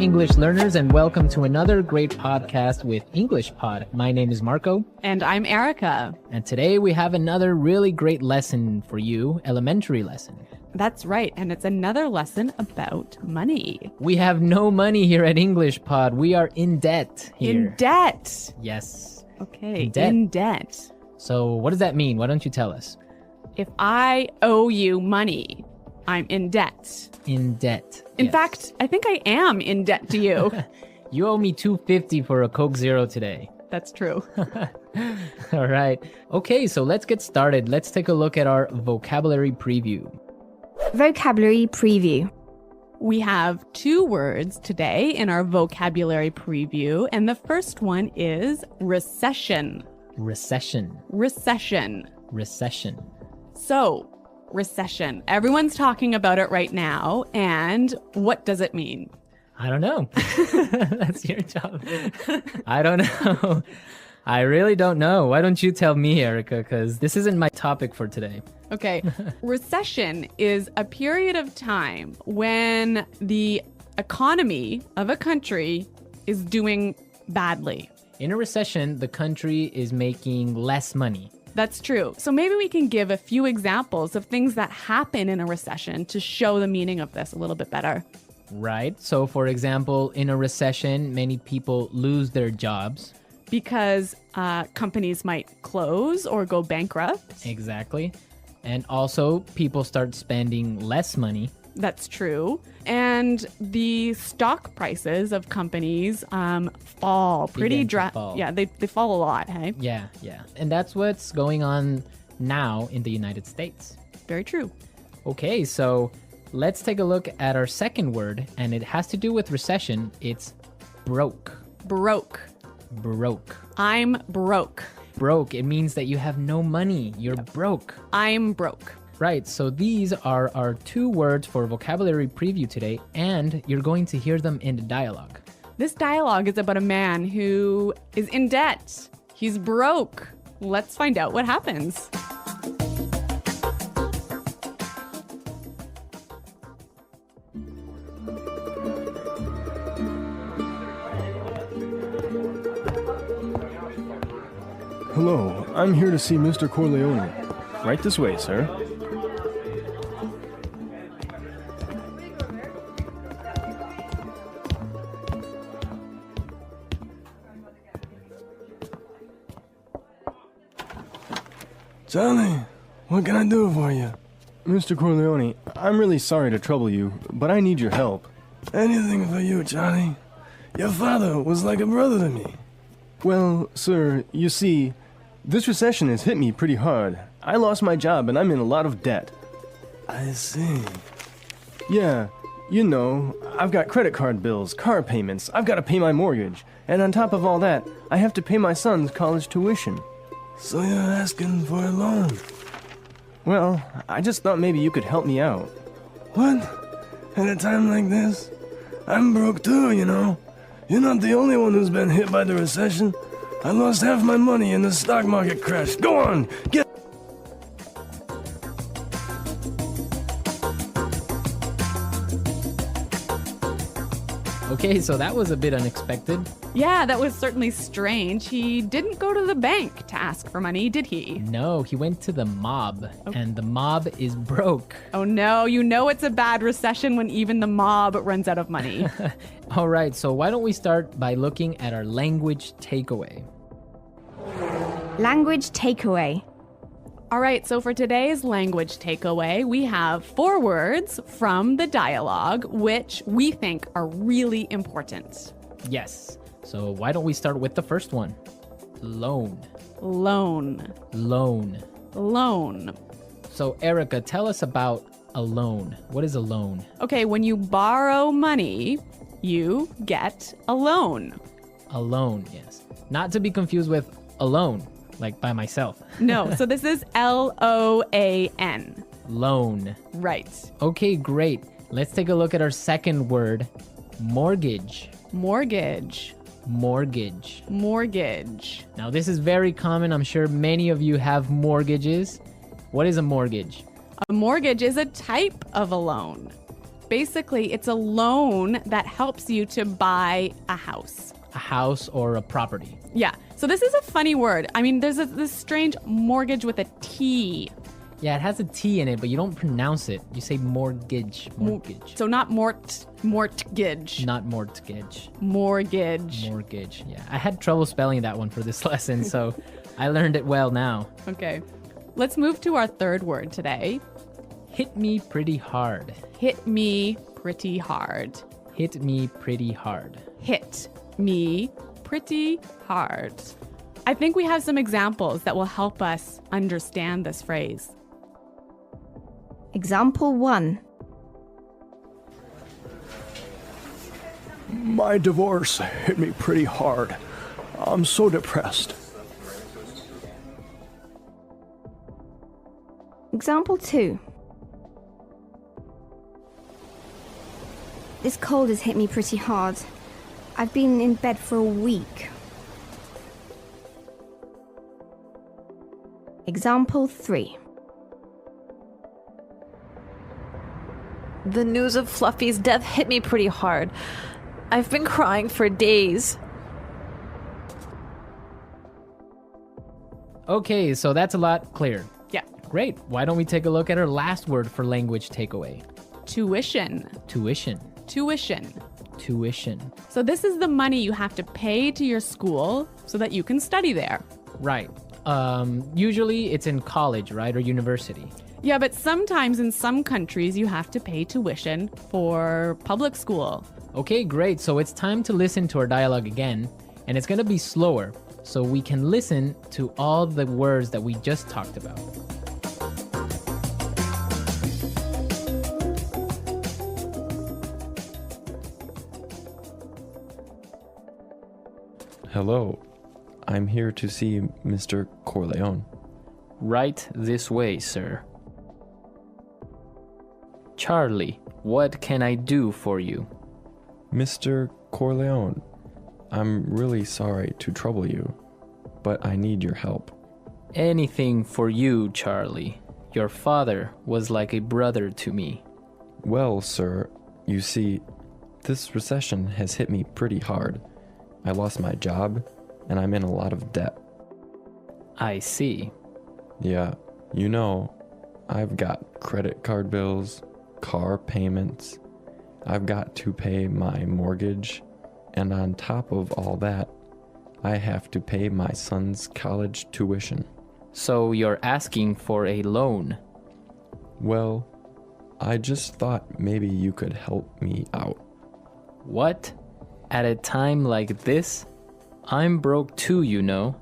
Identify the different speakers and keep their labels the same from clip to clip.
Speaker 1: English learners, and welcome to another great podcast with English Pod. My name is Marco.
Speaker 2: And I'm Erica.
Speaker 1: And today we have another really great lesson for you, elementary lesson.
Speaker 2: That's right, and it's another lesson about money.
Speaker 1: We have no money here at English Pod. We are in debt here.
Speaker 2: In debt.
Speaker 1: Yes.
Speaker 2: Okay,
Speaker 1: In debt.
Speaker 2: debt.
Speaker 1: So what does that mean? Why don't you tell us?
Speaker 2: If I owe you money, I'm in debt.
Speaker 1: In debt.
Speaker 2: In
Speaker 1: Yes.
Speaker 2: fact, I think I am in debt to you.
Speaker 1: You owe me $2.50 for a Coke Zero today.
Speaker 2: That's true.
Speaker 1: All right. Okay, so let's get started. Let's take a look at our vocabulary preview.
Speaker 3: Vocabulary preview.
Speaker 2: We have two words today in our vocabulary preview, and the first one is recession.
Speaker 1: Recession.
Speaker 2: Recession.
Speaker 1: Recession.
Speaker 2: So, recession. Everyone's talking about it right now, and what does it mean?
Speaker 1: I don't know. That's your job. I don't know. I really don't know. Why don't you tell me, Erica? Because this isn't my topic for today.
Speaker 2: Okay. Recession is a period of time when the economy of a country is doing badly.
Speaker 1: In a recession, the country is making less money.
Speaker 2: That's true. So maybe we can give a few examples of things that happen in a recession to show the meaning of this a little bit better.
Speaker 1: Right. So, for example, in a recession, many people lose their jobs.
Speaker 2: Because companies might close or go bankrupt.
Speaker 1: Exactly. And also, people start spending less money.
Speaker 2: That's true. And the stock prices of companies fall pretty
Speaker 1: fall.
Speaker 2: Yeah, they fall a lot, hey?
Speaker 1: Yeah. And that's what's going on now in the United States.
Speaker 2: Very true.
Speaker 1: Okay, so let's take a look at our second word, and it has to do with recession. It's broke.
Speaker 2: Broke.
Speaker 1: Broke.
Speaker 2: I'm broke.
Speaker 1: Broke, it means that you have no money. You're broke.
Speaker 2: I'm broke.
Speaker 1: Right, so these are our two words for vocabulary preview today, and you're going to hear them in the dialogue.
Speaker 2: This dialogue is about a man who is in debt. He's broke. Let's find out what happens.
Speaker 4: Hello, I'm here to see Mr. Corleone. Right this way, sir. Johnny, what can I do for you? Mr. Corleone, I'm really sorry to trouble you, but I need your help. Anything for you, Johnny. Your father was like a brother to me. Well, sir, you see, this recession has hit me pretty hard. I lost my job and I'm in a lot of debt. I see. Yeah, you know, I've got credit card bills, car payments, I've got to pay my mortgage, and on top of all that, I have to pay my son's college tuition. So you're asking for a loan? Well, I just thought maybe you could help me out. What? At a time like this? I'm broke too, you know. You're not the only one who's been hit by the recession. I lost half my money in the stock market crash. Go on, get...
Speaker 1: Okay, so that was a bit unexpected.
Speaker 2: Yeah, that was certainly strange. He didn't go to the bank to ask for money, did he?
Speaker 1: No, he went to the mob, and the mob is broke.
Speaker 2: Oh no, you know it's a bad recession when even the mob runs out of money.
Speaker 1: All right, so why don't we start by looking at our language takeaway?
Speaker 3: Language takeaway.
Speaker 2: All right, so for today's language takeaway, we have 4 words from the dialogue, which we think are really important.
Speaker 1: Yes, so why don't we start with the first one? Loan.
Speaker 2: Loan.
Speaker 1: Loan.
Speaker 2: Loan.
Speaker 1: So Erica, tell us about a loan. What is a loan?
Speaker 2: Okay, when you borrow money, you get a loan.
Speaker 1: A loan, yes. Not to be confused with alone, like by myself.
Speaker 2: No, so this is L-O-A-N.
Speaker 1: Loan.
Speaker 2: Right.
Speaker 1: Okay, great. Let's take a look at our second word, mortgage.
Speaker 2: Mortgage.
Speaker 1: Mortgage.
Speaker 2: Mortgage.
Speaker 1: Now, this is very common. I'm sure many of you have mortgages. What is a mortgage?
Speaker 2: A mortgage is a type of a loan. basically it's a loan that helps you to buy a house.
Speaker 1: A house or a property.
Speaker 2: Yeah. So this is a funny word. I mean, there's this strange mortgage with a T.
Speaker 1: Yeah, it has a T in it, but you don't pronounce it. You say mortgage. Mortgage.
Speaker 2: So not mortgage.
Speaker 1: Not mortgage.
Speaker 2: Mortgage.
Speaker 1: Mortgage. Yeah. I had trouble spelling that one for this lesson, so I learned it well now.
Speaker 2: Okay. Let's move to our third word today.
Speaker 1: Hit me pretty hard.
Speaker 2: Hit me pretty hard.
Speaker 1: Hit me pretty hard.
Speaker 2: Hit me pretty hard. I think we have some examples that will help us understand this phrase.
Speaker 3: Example 1.
Speaker 4: My divorce hit me pretty hard. I'm so depressed.
Speaker 3: Example 2. This cold has hit me pretty hard. I've been in bed for a week. Example 3.
Speaker 5: The news of Fluffy's death hit me pretty hard. I've been crying for days.
Speaker 1: Okay, so that's a lot clearer.
Speaker 2: Yeah.
Speaker 1: Great. Why don't we take a look at our last word for language takeaway?
Speaker 2: Tuition.
Speaker 1: Tuition.
Speaker 2: Tuition.
Speaker 1: Tuition.
Speaker 2: So this is the money you have to pay to your school so that you can study there.
Speaker 1: Right. Usually it's in college, right? Or university.
Speaker 2: Yeah, but sometimes in some countries you have to pay tuition for public school.
Speaker 1: Okay, great. So it's time to listen to our dialogue again, and it's going to be slower so we can listen to all the words that we just talked about.
Speaker 6: Hello, I'm here to see Mr. Corleone.
Speaker 1: Right this way, sir. Charlie, what can I do for you?
Speaker 6: Mr. Corleone, I'm really sorry to trouble you, but I need your help.
Speaker 1: Anything for you, Charlie. Your father was like a brother to me.
Speaker 6: Well, sir, you see, this recession has hit me pretty hard. I lost my job, and I'm in a lot of debt.
Speaker 1: I see.
Speaker 6: Yeah, you know, I've got credit card bills, car payments. I've got to pay my mortgage, and on top of all that, I have to pay my son's college tuition.
Speaker 1: So you're asking for a loan?
Speaker 6: Well, I just thought maybe you could help me out.
Speaker 1: What? At a time like this? I'm broke too, you know.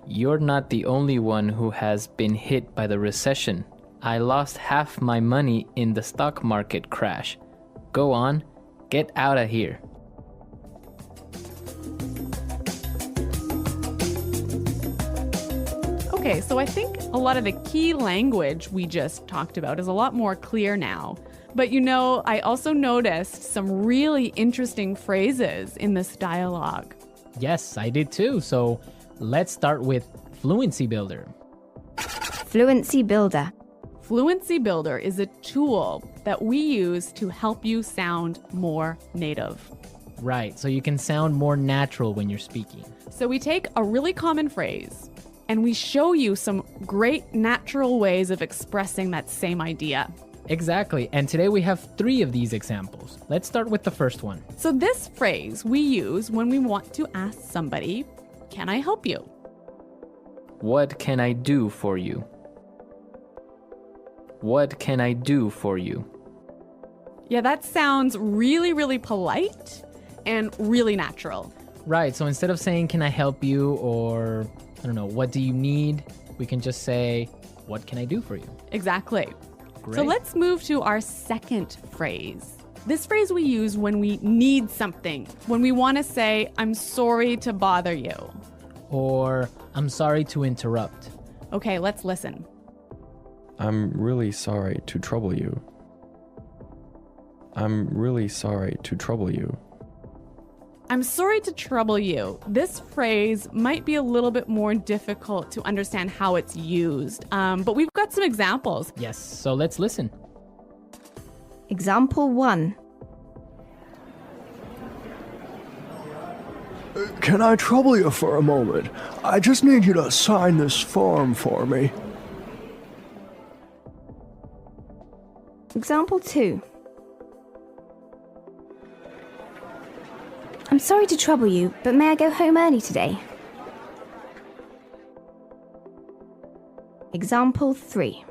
Speaker 1: You're not the only one who has been hit by the recession. I lost half my money in the stock market crash. Go on, get out of here.
Speaker 2: Okay, so I think a lot of the key language we just talked about is a lot more clear now. But you know, I also noticed some really interesting phrases in this dialogue.
Speaker 1: Yes, I did too. So let's start with Fluency Builder.
Speaker 3: Fluency Builder.
Speaker 2: Fluency Builder is a tool that we use to help you sound more native.
Speaker 1: Right, so you can sound more natural when you're speaking.
Speaker 2: So we take a really common phrase and we show you some great natural ways of expressing that same idea.
Speaker 1: Exactly, and today we have 3 of these examples. Let's start with the first one.
Speaker 2: So this phrase we use when we want to ask somebody, "Can I help you?"
Speaker 1: What can I do for you? What can I do for you?
Speaker 2: Yeah, that sounds really, really polite and really natural.
Speaker 1: Right, so instead of saying, can I help you, or, I don't know, what do you need? We can just say, what can I do for you?
Speaker 2: Exactly.
Speaker 1: Great.
Speaker 2: So let's move to our second phrase. This phrase we use when we need something, when we want to say, I'm sorry to bother you.
Speaker 1: Or, I'm sorry to interrupt.
Speaker 2: Okay, let's listen.
Speaker 6: I'm really sorry to trouble you. I'm really sorry to trouble you.
Speaker 2: I'm sorry to trouble you. This phrase might be a little bit more difficult to understand how it's used, but we've got some examples.
Speaker 1: Yes, so let's listen.
Speaker 3: Example 1.
Speaker 4: Can I trouble you for a moment? I just need you to sign this form for me.
Speaker 3: Example 2. I'm sorry to trouble you, but may I go home early today? Example 3.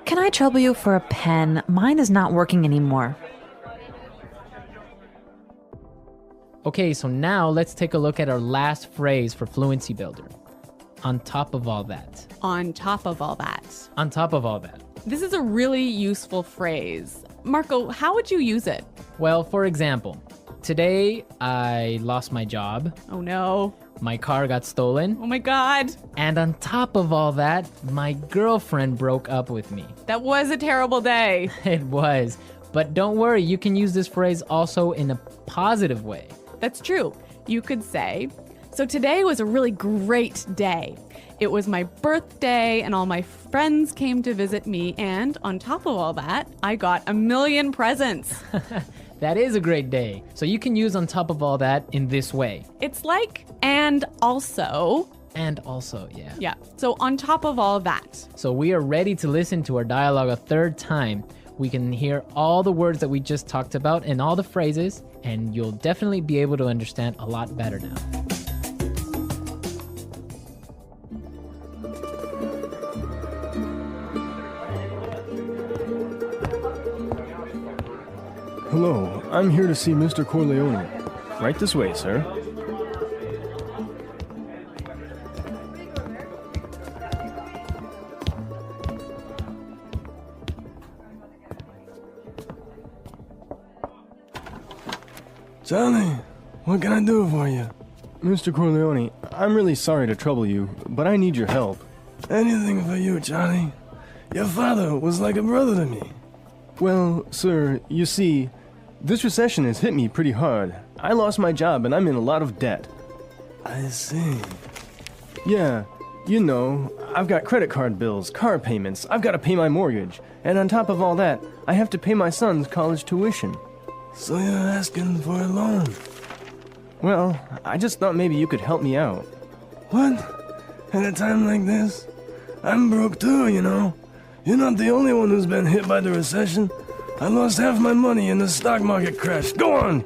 Speaker 5: Can I trouble you for a pen? Mine is not working anymore.
Speaker 1: Okay, so now let's take a look at our last phrase for Fluency Builder. On top of all that.
Speaker 2: On top of all that.
Speaker 1: On top of all that.
Speaker 2: This is a really useful phrase. Marco, how would you use it?
Speaker 1: Well, for example, today I lost my job,
Speaker 2: Oh no.
Speaker 1: my car got stolen,
Speaker 2: Oh my God.
Speaker 1: and on top of all that, my girlfriend broke up with me.
Speaker 2: That was a terrible day.
Speaker 1: It was. But don't worry, you can use this phrase also in a positive way.
Speaker 2: That's true. You could say, so today was a really great day. It was my birthday and all my friends came to visit me, and on top of all that, I got 1,000,000 presents.
Speaker 1: That is a great day. So you can use on top of all that in this way.
Speaker 2: It's like, and also.
Speaker 1: And also, yeah.
Speaker 2: Yeah, so on top of all that.
Speaker 1: So we are ready to listen to our dialogue a third time. We can hear all the words that we just talked about and all the phrases, and you'll definitely be able to understand a lot better now.
Speaker 4: Hello, I'm here to see Mr. Corleone. Right this way, sir. Johnny, what can I do for you? Mr. Corleone, I'm really sorry to trouble you, but I need your help. Anything for you, Johnny. Your father was like a brother to me. Well, sir, you see, this recession has hit me pretty hard. I lost my job and I'm in a lot of debt. I see. Yeah, you know, I've got credit card bills, car payments, I've got to pay my mortgage, and on top of all that, I have to pay my son's college tuition. So you're asking for a loan? Well, I just thought maybe you could help me out. What? At a time like this? I'm broke too, you know. You're not the only one who's been hit by the recession. I lost half my money in the stock market crash. Go on!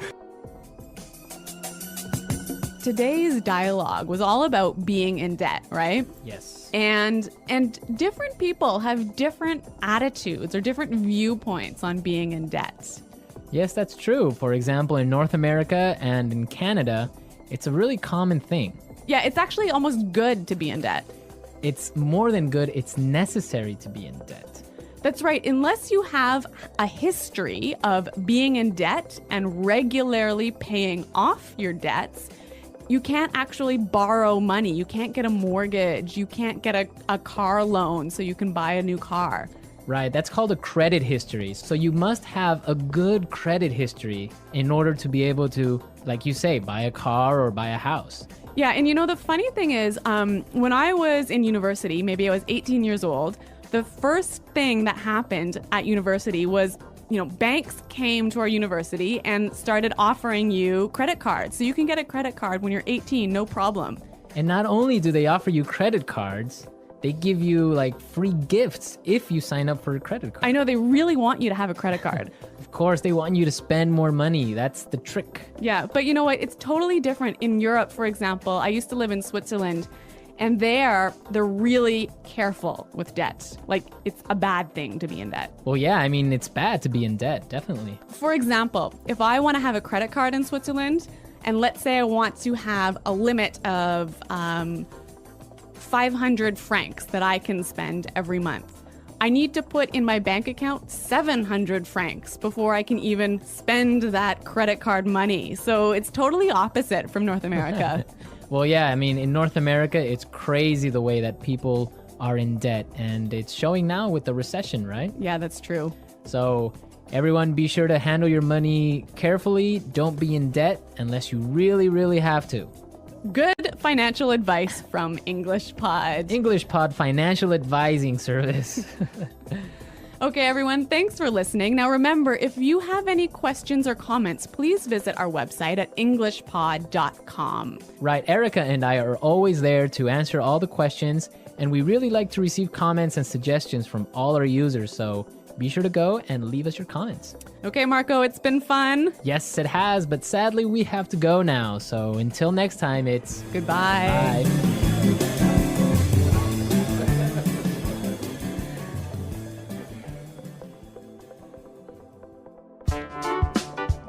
Speaker 2: Today's dialogue was all about being in debt, right?
Speaker 1: Yes.
Speaker 2: And different people have different attitudes or different viewpoints on being in debt.
Speaker 1: Yes, that's true. For example, in North America and in Canada, it's a really common thing.
Speaker 2: Yeah, it's actually almost good to be in debt.
Speaker 1: It's more than good, it's necessary to be in debt.
Speaker 2: That's right. Unless you have a history of being in debt and regularly paying off your debts, you can't actually borrow money. You can't get a mortgage. You can't get a car loan so you can buy a new car.
Speaker 1: Right, that's called a credit history. So you must have a good credit history in order to be able to, like you say, buy a car or buy a house.
Speaker 2: Yeah, and you know, the funny thing is, when I was in university, maybe I was 18 years old, the first thing that happened at university was, you know, banks came to our university and started offering you credit cards. So you can get a credit card when you're 18, no problem.
Speaker 1: And not only do they offer you credit cards, they give you like free gifts if you sign up for a credit card.
Speaker 2: I know they really want you to have a credit card.
Speaker 1: Of course, they want you to spend more money. That's the trick.
Speaker 2: Yeah, but you know what? It's totally different. In Europe, for example, I used to live in Switzerland, and they're really careful with debt. Like, it's a bad thing to be in debt.
Speaker 1: Well, yeah, I mean, it's bad to be in debt, definitely.
Speaker 2: For example, if I want to have a credit card in Switzerland, and let's say I want to have a limit of 500 francs that I can spend every month, I need to put in my bank account 700 francs before I can even spend that credit card money. So it's totally opposite from North America.
Speaker 1: Well, yeah, I mean, in North America, it's crazy the way that people are in debt, and it's showing now with the recession, right?
Speaker 2: Yeah, that's true.
Speaker 1: So everyone be sure to handle your money carefully. Don't be in debt unless you really, really have to.
Speaker 2: Good financial advice from English Pod.
Speaker 1: English Pod Financial Advising Service.
Speaker 2: Okay, everyone, thanks for listening. Now remember, if you have any questions or comments, please visit our website at englishpod.com.
Speaker 1: Right, Erica and I are always there to answer all the questions, and we really like to receive comments and suggestions from all our users, so be sure to go and leave us your comments.
Speaker 2: Okay, Marco, it's been fun.
Speaker 1: Yes, it has, but sadly we have to go now, so until next time, it's
Speaker 2: Goodbye.
Speaker 1: bye.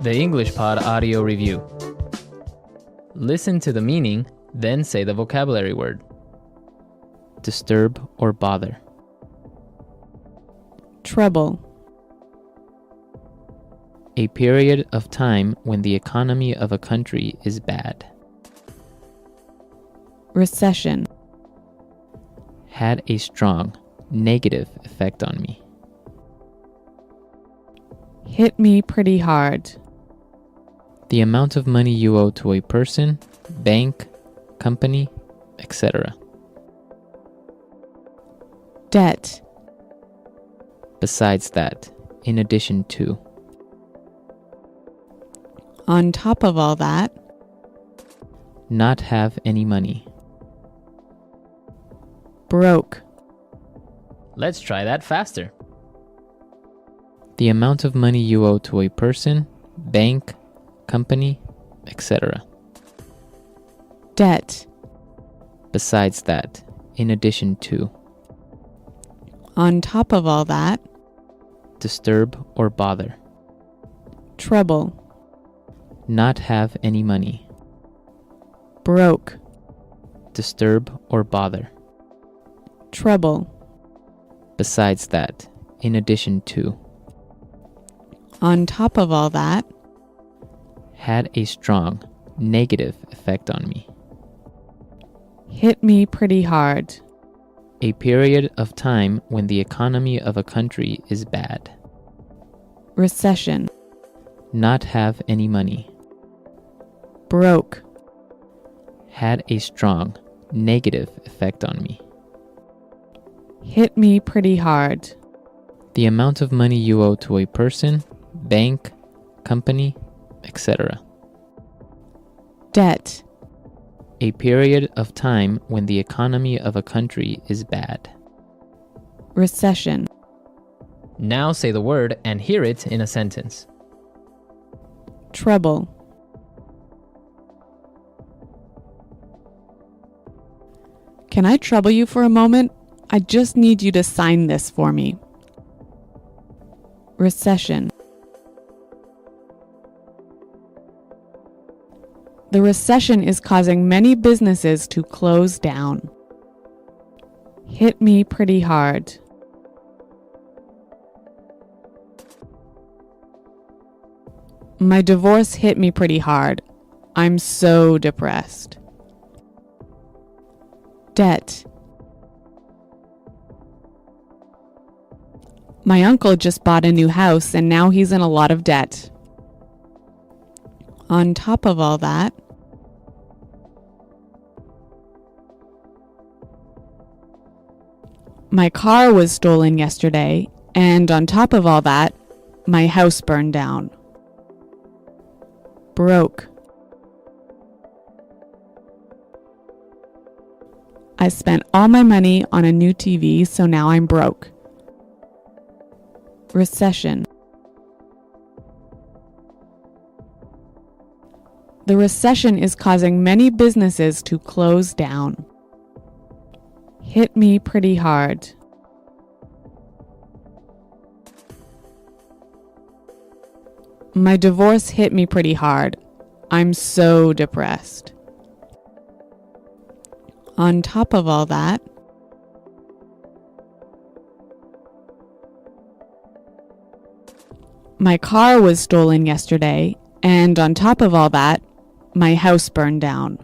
Speaker 1: The English Pod Audio Review. Listen to the meaning, then say the vocabulary word. Disturb or bother.
Speaker 2: Trouble.
Speaker 1: A period of time when the economy of a country is bad.
Speaker 2: Recession.
Speaker 1: Had a strong negative effect on me.
Speaker 2: Hit me pretty hard.
Speaker 1: The amount of money you owe to a person, bank, company, etc.
Speaker 2: Debt.
Speaker 1: Besides that, in addition to.
Speaker 2: On top of all that.
Speaker 1: Not have any money.
Speaker 2: Broke.
Speaker 1: Let's try that faster. The amount of money you owe to a person, bank, company, etc.
Speaker 2: Debt.
Speaker 1: Besides that, in addition to.
Speaker 2: On top of all that.
Speaker 1: Disturb or bother.
Speaker 2: Trouble.
Speaker 1: Not have any money.
Speaker 2: Broke.
Speaker 1: Disturb or bother.
Speaker 2: Trouble.
Speaker 1: Besides that, in addition to.
Speaker 2: On top of all that.
Speaker 1: Had a strong negative effect on me.
Speaker 2: Hit me pretty hard.
Speaker 1: A period of time when the economy of a country is bad.
Speaker 2: Recession.
Speaker 1: Not have any money.
Speaker 2: Broke.
Speaker 1: Had a strong negative effect on me.
Speaker 2: Hit me pretty hard.
Speaker 1: The amount of money you owe to a person, bank, company, etc.
Speaker 2: Debt.
Speaker 1: A period of time when the economy of a country is bad.
Speaker 2: Recession.
Speaker 1: Now say the word and hear it in a sentence.
Speaker 2: Trouble. Can I trouble you for a moment? I just need you to sign this for me. Recession. The recession is causing many businesses to close down. Hit me pretty hard. My divorce hit me pretty hard. I'm so depressed. Debt. My uncle just bought a new house and now he's in a lot of debt. On top of all that, my car was stolen yesterday, and on top of all that, my house burned down. Broke. I spent all my money on a new TV, so now I'm broke. Recession. The recession is causing many businesses to close down. Hit me pretty hard. My divorce hit me pretty hard. I'm so depressed. On top of all that, my car was stolen yesterday, and on top of all that, my house burned down.